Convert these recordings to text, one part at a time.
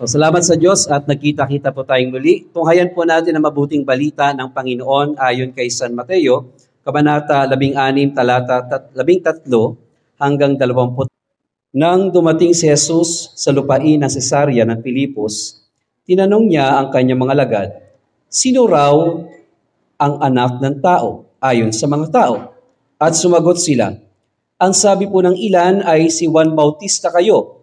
So, salamat sa Diyos at nagkita-kita po tayong muli. Tunghayan po natin ang mabuting balita ng Panginoon ayon kay San Mateo, Kabanata 16, talata 13 hanggang 20. Nang dumating si Jesus sa lupain ng Cesarea ng Pilipos, tinanong niya ang kanyang mga alagad, sino raw ang anak ng tao ayon sa mga tao? At sumagot sila, ang sabi po ng ilan ay si Juan Bautista kayo.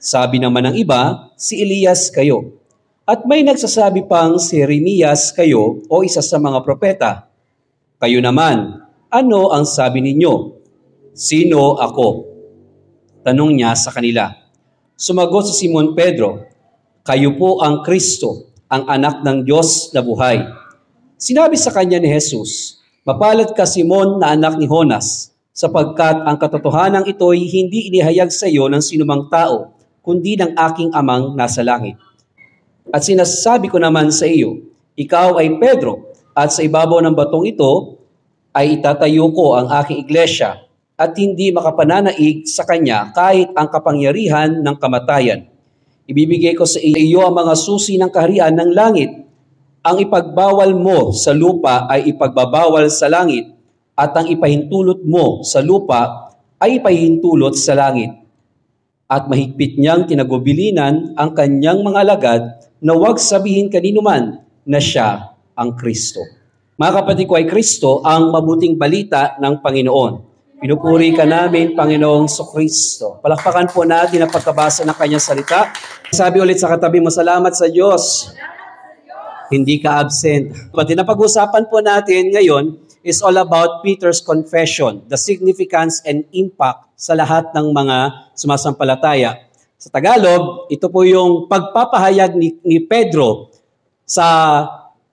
Sabi naman ng iba, si Elias kayo. At may nagsasabi pang si Jeremias kayo o isa sa mga propeta. Kayo naman, ano ang sabi ninyo? Sino ako? Tanong niya sa kanila. Sumagot si Simon Pedro, kayo po ang Kristo, ang anak ng Diyos na buhay. Sinabi sa kanya ni Jesus, mapalad ka Simon na anak ni Jonas, sapagkat ang katotohanan ito'y hindi inihayag sa iyo ng sinumang tao, kundi ng aking amang nasa langit. At sinasabi ko naman sa iyo, ikaw ay Pedro, at sa ibabaw ng batong ito ay itatayo ko ang aking iglesia, at hindi makapananaig sa kanya kahit ang kapangyarihan ng kamatayan. Ibibigay ko sa iyo ang mga susi ng kaharian ng langit. Ang ipagbawal mo sa lupa ay ipagbabawal sa langit, at ang ipahintulot mo sa lupa ay ipahintulot sa langit. At mahigpit niyang tinagubilinan ang kanyang mga alagad na huwag sabihin kanino man na siya ang Kristo. Mga kapatid ko, ay Kristo ang mabuting balita ng Panginoon. Pinupuri ka namin, Panginoong Kristo. Palakpakan po natin ang pagkabasa ng kanyang salita. Sabi ulit sa katabi mo, salamat sa Diyos. Hindi ka absent. Pati na pag-usapan po natin ngayon is all about Peter's confession, the significance and impact sa lahat ng mga sumasampalataya. Sa Tagalog, ito po yung pagpapahayag ni Pedro sa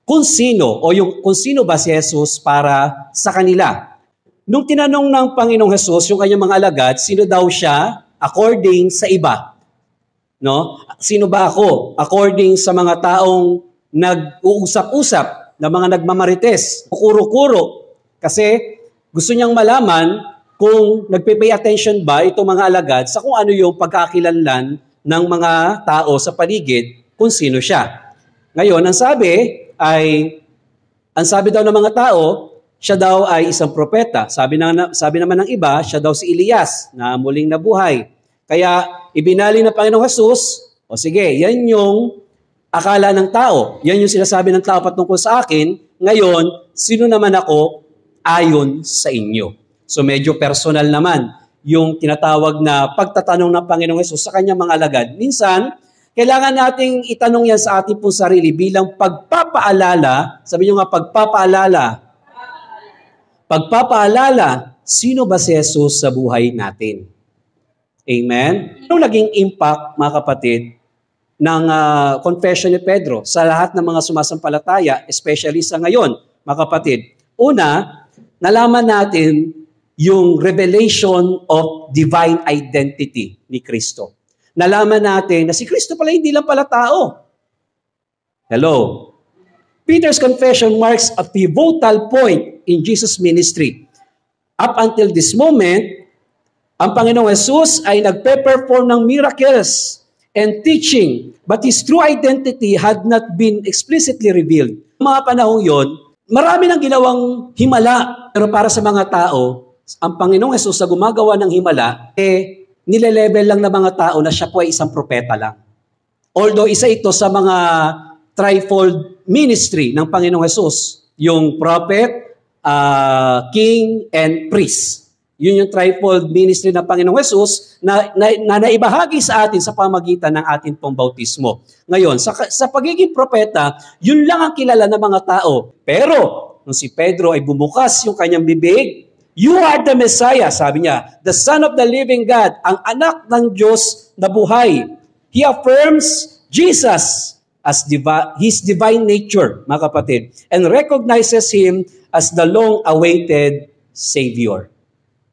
kung sino o yung kung sino ba si Jesus para sa kanila. Nung tinanong ng Panginoong Jesus yung kanyang mga alagad, sino daw siya according sa iba? No? Sino ba ako? According sa mga taong nag-uusap-usap, na mga nagmamarites, kukuro-kuro. Kasi gusto niyang malaman kung nagpe-pay attention ba itong mga alagad sa kung ano yung pagkakilanlan ng mga tao sa paligid kung sino siya. Ngayon, ang sabi daw ng mga tao, siya daw ay isang propeta. Sabi naman ng iba, siya daw si Elias na muling nabuhay. Kaya ibinali ng Panginoong Jesus, o sige, yan yung akala ng tao. Yan yung sinasabi ng tao patungkol sa akin. Ngayon, sino naman ako ayon sa inyo? So medyo personal naman yung tinatawag na pagtatanong ng Panginoong Hesus sa kanyang mga alagad. Minsan, kailangan nating itanong yan sa ating pong sarili bilang pagpapaalala. Sabi nyo nga, pagpapaalala. Pagpapaalala, sino ba si Jesus sa buhay natin? Amen? Ano naging impact, mga kapatid, ng confession ni Pedro sa lahat ng mga sumasampalataya, especially sa ngayon, mga kapatid? Una, nalaman natin yung revelation of divine identity ni Kristo. Nalaman natin na si Kristo pala hindi lang pala tao. Hello? Peter's confession marks a pivotal point in Jesus' ministry. Up until this moment, ang Panginoong Jesus ay nagpe-perform ng miracles and teaching, but His true identity had not been explicitly revealed. Mga panahong yon, marami nang ginawang himala, pero para sa mga tao, ang Panginoong Hesus sa gumagawa ng himala, nile-level lang ng mga tao na siya po ay isang propeta lang. Although isa ito sa mga trifold ministry ng Panginoong Hesus, yung prophet, king, and priest. Yun yung trifold ministry ng Panginoong Hesus na naibahagi sa atin sa pamagitan ng ating pong bautismo. Ngayon, sa pagiging propeta, yun lang ang kilala ng mga tao. Pero, nung si Pedro ay bumukas yung kanyang bibig, you are the Messiah, sabi niya, the Son of the living God, ang anak ng Diyos na buhay. He affirms Jesus as His divine nature, mga kapatid, and recognizes Him as the long-awaited Savior.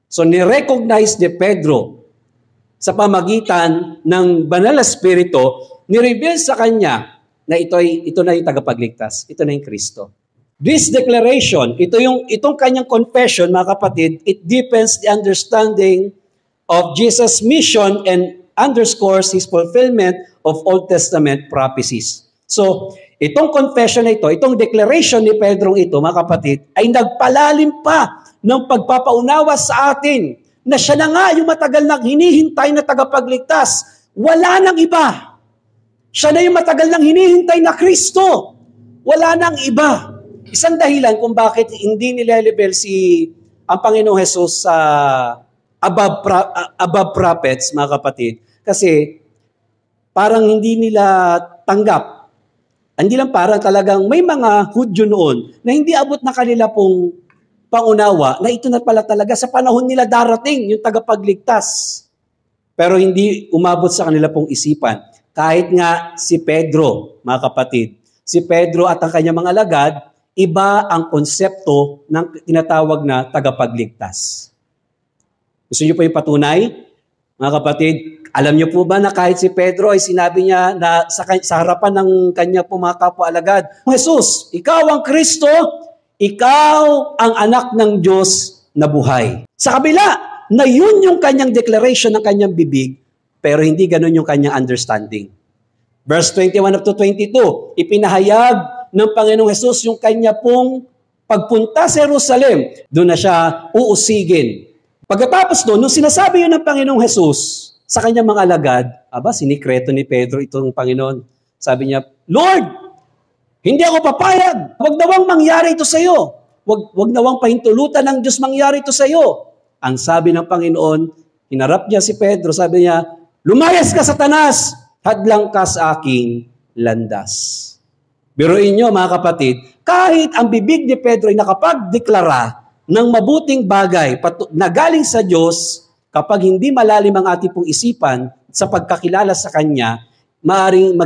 So, ni-recognize ni Pedro sa pamagitan ng banal na Espiritu, ni-reveal sa kanya na ito na yung tagapagligtas, ito na yung Kristo. This declaration, itong kanyang confession, mga kapatid, it deepens the understanding of Jesus' mission and underscores His fulfillment of Old Testament prophecies. So, itong confession na ito, itong declaration ni Pedro ito, mga kapatid, ay nagpalalim pa ng pagpapaunawa sa atin na siya na nga yung matagal nang hinihintay na tagapagligtas. Wala nang iba. Siya na yung matagal nang hinihintay na Kristo. Wala nang iba. Isang dahilan kung bakit hindi nilelebel ang Panginoong Hesus sa above prophets, mga kapatid, kasi parang hindi nila tanggap. Hindi lang parang talagang may mga Hudyo noon na hindi abot na kanila pong pangunawa na ito na pala talaga sa panahon nila darating yung tagapagligtas. Pero hindi umabot sa kanila pong isipan. Kahit nga si Pedro, mga kapatid, si Pedro at ang kanyang mga alagad, iba ang konsepto ng tinatawag na tagapagligtas. Gusto niyo po yung patunay? Mga kapatid, alam niyo po ba na kahit si Pedro ay sinabi niya na sa harapan ng kanya po mga kapwa-alagad, Jesus, ikaw ang Kristo, ikaw ang anak ng Diyos na buhay. Sa kabila, na yun yung kanyang declaration ng kanyang bibig, pero hindi ganun yung kanyang understanding. Verse 21 up to 22, ipinahayag ng Panginoong Jesus yung kanya pong pagpunta sa Jerusalem. Doon na siya uusigin. Pagkatapos doon, nung sinasabi yun ng Panginoong Jesus sa kanyang mga alagad, sinikreto ni Pedro itong Panginoon. Sabi niya, Lord, hindi ako papayag. Huwag nawang mangyari ito sa iyo. Huwag nawang pahintulutan ng Diyos mangyari ito sa iyo. Ang sabi ng Panginoon, hinarap niya si Pedro, sabi niya, lumayas ka, Satanas! Hadlang ka sa aking landas. Biruin niyo, mga kapatid, kahit ang bibig ni Pedro ay nakapagdeklara ng mabuting bagay na galing sa Diyos, kapag hindi malalim ang ating pong isipan sa pagkakilala sa Kanya, maaaring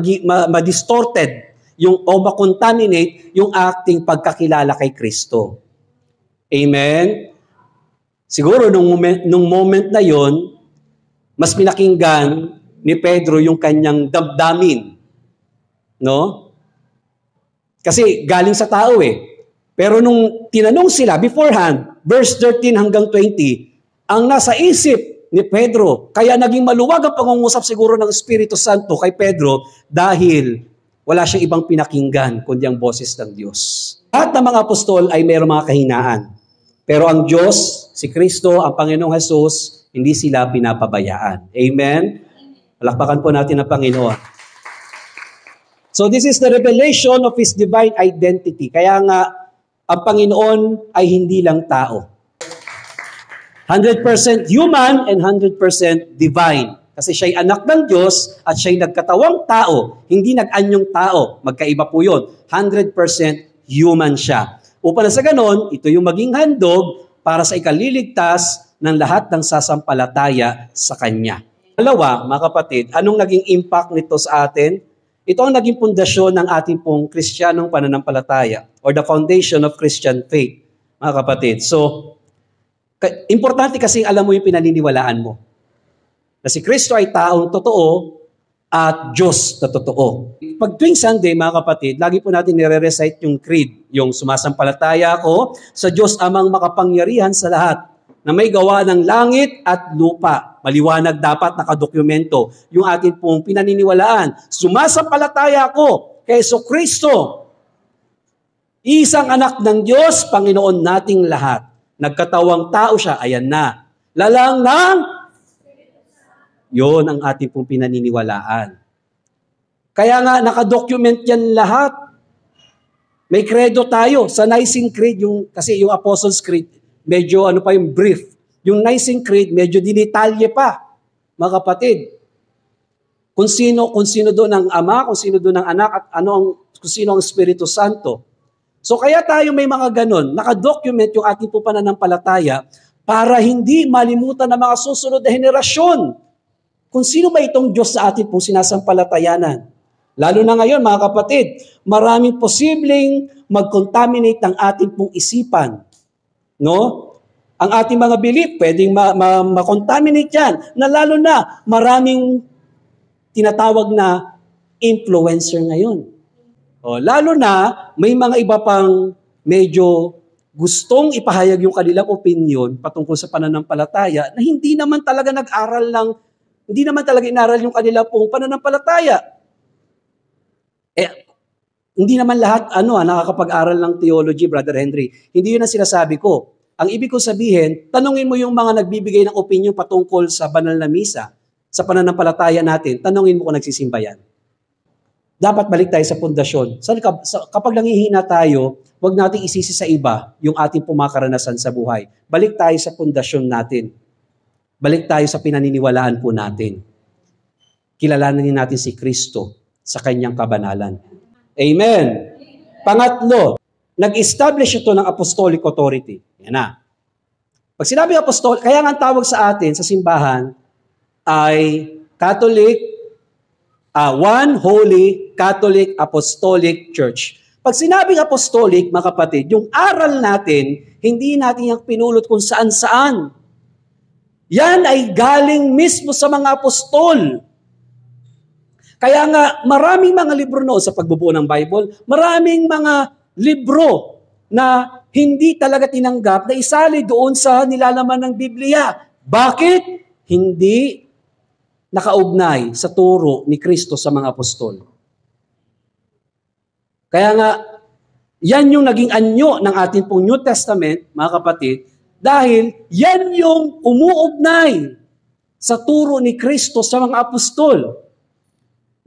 ma-distorted o makontaminate yung ating pagkakilala kay Kristo. Amen? Siguro nung moment na yon, mas pinakinggan ni Pedro yung kanyang damdamin. No? Kasi galing sa tao eh. Pero nung tinanong sila beforehand, verse 13 hanggang 20, ang nasa isip ni Pedro, kaya naging maluwag ang pangungusap siguro ng Espiritu Santo kay Pedro dahil wala siyang ibang pinakinggan kundi ang boses ng Diyos. Lahat ng mga apostol ay mayroong mga kahinaan. Pero ang Diyos, si Kristo, ang Panginoong Jesus, hindi sila pinapabayaan. Amen? Palakpakan po natin ang Panginoon. So this is the revelation of His divine identity. Kaya nga, ang Panginoon ay hindi lang tao. 100% human and 100% divine. Kasi siya'y anak ng Diyos at siya'y nagkatawang tao, hindi nag-anyong tao. Magkaiba po yun. 100% human siya. Upang sa ganon, ito yung maging handog para sa ikaliligtas ng lahat ng sasampalataya sa Kanya. Dalawa, mga kapatid, anong naging impact nito sa atin? Ito ang naging pundasyon ng ating pong Kristiyanong pananampalataya or the foundation of Christian faith, mga kapatid. So, importante kasi alam mo yung pinaniniwalaan mo. Na si Kristo ay taong totoo at Diyos na totoo. Pag tuwing Sunday, mga kapatid, lagi po natin nire-recite yung creed, yung sumasampalataya ako sa Diyos amang makapangyarihan sa lahat, na may gawa ng langit at lupa. Maliwanag dapat nakadokumento yung ating pong pinaniniwalaan. Sumasampalataya ako kay Jesucristo, isang anak ng Diyos, Panginoon nating lahat. Nagkatawang tao siya, ayan na. Lalang ng, yun ang ating pong pinaniniwalaan. Kaya nga, nakadocument yan lahat. May credo tayo sa Nicene Creed, kasi yung Apostles' Creed, medyo yung brief. Yung Nicene Creed, medyo dinitalye pa, mga kapatid. Kung sino doon ang Ama, kung sino doon ang Anak, at kung sino ang Espiritu Santo. So kaya tayo may mga ganon, nakadocument yung ating po pananampalataya para hindi malimutan ng mga susunod na henerasyon kung sino ba itong Diyos sa ating pong sinasampalatayanan. Lalo na ngayon, mga kapatid, maraming posibleng mag-contaminate ng ating pong isipan. No? Ang ating mga belief, pwedeng ma-contaminate yan. Na lalo na, maraming tinatawag na influencer ngayon. Lalo na, may mga iba pang medyo gustong ipahayag yung kanilang opinion patungkol sa pananampalataya na hindi naman talaga nag-aral ng Hindi naman talaga inaral yung kanila pong pananampalataya. Hindi naman lahat nakakapag-aral ng theology, Brother Henry. Hindi yun ang sinasabi ko. Ang ibig ko sabihin, tanungin mo yung mga nagbibigay ng opinion patungkol sa banal na misa, sa pananampalataya natin, tanungin mo kung nagsisimba yan. Dapat balik tayo sa pundasyon. Kapag nangihina tayo, huwag nating isisi sa iba yung ating pumakaranasan sa buhay. Balik tayo sa pundasyon natin. Balik tayo sa pinaniniwalaan po natin. Kilalanin natin si Kristo sa kanyang kabanalan. Amen. Pangatlo, nag-establish ito ng apostolic authority. Yan na. Pag sinabi apostolic, kaya nga ang tawag sa atin sa simbahan ay Catholic, One Holy Catholic Apostolic Church. Pag sinabing apostolic, mga kapatid, yung aral natin, hindi natin yung pinulot kung saan-saan. Yan ay galing mismo sa mga apostol. Kaya nga, maraming mga libro noon sa pagbubuo ng Bible, maraming mga libro na hindi talaga tinanggap na isali doon sa nilalaman ng Biblia. Bakit? Hindi nakaugnay sa turo ni Kristo sa mga apostol. Kaya nga, yan yung naging anyo ng ating pong New Testament, mga kapatid, dahil yan yung umuugnay sa turo ni Kristo sa mga apostol.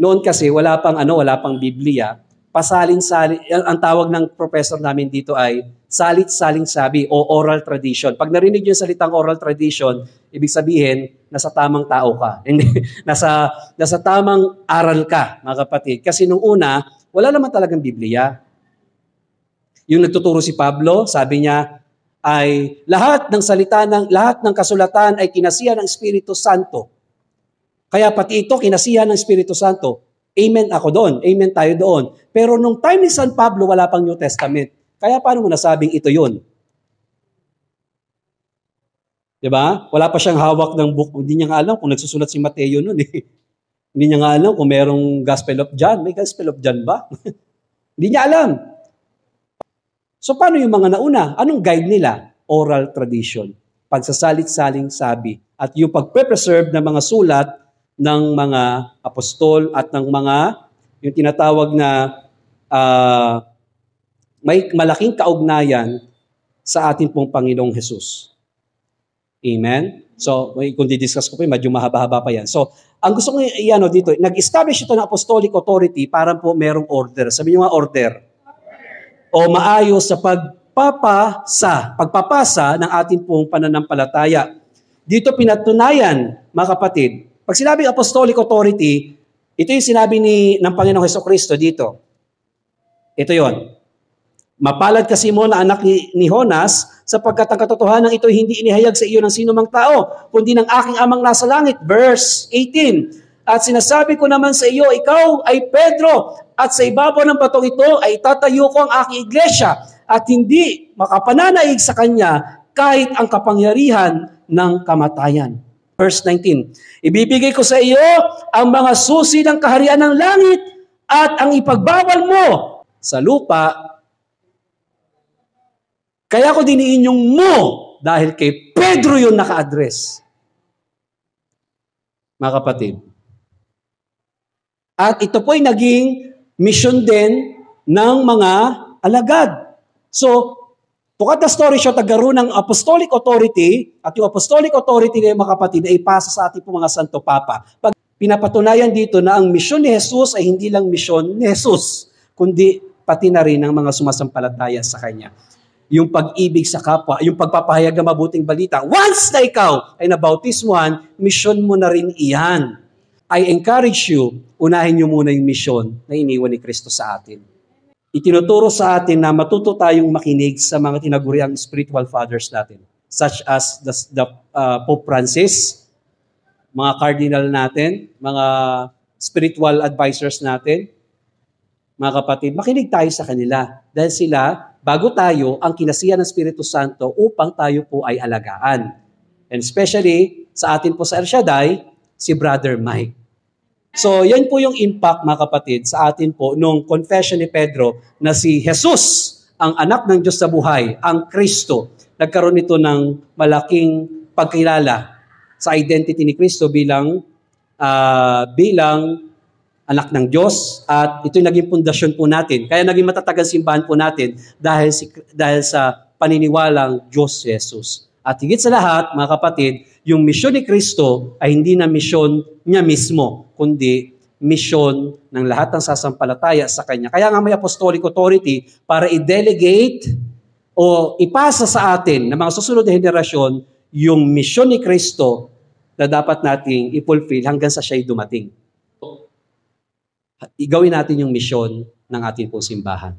Noon kasi wala pang Biblia, pasalin-salin, ang tawag ng professor namin dito ay salit-saling sabi o oral tradition. Pag narinig yung salitang oral tradition, ibig sabihin nasa tamang tao ka. nasa tamang aral ka, mga kapatid. Kasi nung una, wala naman talagang Biblia. Yung nagtuturo si Pablo, sabi niya ay lahat ng kasulatan ay kinasihan ng Espiritu Santo. Kaya pati ito, kinasihan ng Espiritu Santo. Amen ako doon. Amen tayo doon. Pero nung time ni San Pablo, wala pang New Testament. Kaya paano mo nasabing ito yun? Diba? Wala pa siyang hawak ng book. Hindi niya nga alam kung nagsusulat si Mateo noon. Hindi niya nga alam kung merong Gospel of John. May Gospel of John ba? Hindi niya alam. So paano yung mga nauna? Anong guide nila? Oral tradition. Pagsasalit-saling sabi. At yung pagpe-preserve ng mga sulat ng mga apostol at ng mga, yung tinatawag na may malaking kaugnayan sa ating pong Panginoong Jesus. Amen? So, kung di-discuss ko pa medyo mahaba-haba pa yan. So, ang gusto ko dito, nag-establish ito ng apostolic authority para po merong order. Sabi niyo nga order. O maayos sa pagpapasa ng ating pong pananampalataya. Dito pinatunayan, mga kapatid, pag sinabing apostolic authority, ito yung sinabi ng Panginoong Hesukristo dito. Ito yon. Mapalad ka Simon na anak ni Jonas, sapagkat ang katotohanan ito hindi inihayag sa iyo ng sinumang tao, kundi ng aking amang nasa langit. Verse 18. At sinasabi ko naman sa iyo, ikaw ay Pedro, at sa ibabaw ng batong ito ay itatayo ko ang aking iglesia, at hindi makapananaig sa kanya kahit ang kapangyarihan ng kamatayan. Verse 19, ibibigay ko sa iyo ang mga susi ng kaharian ng langit at ang ipagbawal mo sa lupa. Kaya ko diniin yung mo dahil kay Pedro yun naka-address. Mga kapatid. At ito po ay naging mission din ng mga alagad. So, to cut the story short, nagkaroon ng apostolic authority, at yung apostolic authority na mga kapatid ay ipasa sa ating mga Santo Papa. Pag pinapatunayan dito na ang misyon ni Jesus ay hindi lang misyon ni Jesus, kundi pati na rin ng mga sumasampalataya sa Kanya. Yung pag-ibig sa kapwa, yung pagpapahayag ng mabuting balita. Once na ikaw ay nabautismuhan, misyon mo na rin iyan. I encourage you, unahin nyo muna yung misyon na iniwan ni Kristo sa atin. Itinuturo sa atin na matuto tayong makinig sa mga tinaguriang spiritual fathers natin, such as the Pope Francis, mga cardinal natin, mga spiritual advisors natin. Mga kapatid, makinig tayo sa kanila dahil sila, bago tayo, ang kinasihan ng Espiritu Santo upang tayo po ay alagaan. And especially sa atin po sa El Shaddai, si Brother Mike. So, yan po yung impact, mga kapatid, sa atin po nung confession ni Pedro na si Jesus, ang anak ng Diyos sa buhay, ang Kristo. Nagkaroon ito ng malaking pagkilala sa identity ni Kristo bilang bilang anak ng Diyos at ito'y naging pundasyon po natin. Kaya naging matatag ang simbahan po natin dahil sa paniniwalang Diyos si Jesus. At higit sa lahat, mga kapatid, yung misyon ni Kristo ay hindi na misyon niya mismo, kundi misyon ng lahat ng sasampalataya sa Kanya. Kaya nga may apostolic authority para i-delegate o ipasa sa atin ng mga susunod na henerasyon yung misyon ni Kristo na dapat nating i-fulfill hanggang sa siya'y dumating. Igawin natin yung misyon ng ating pong simbahan.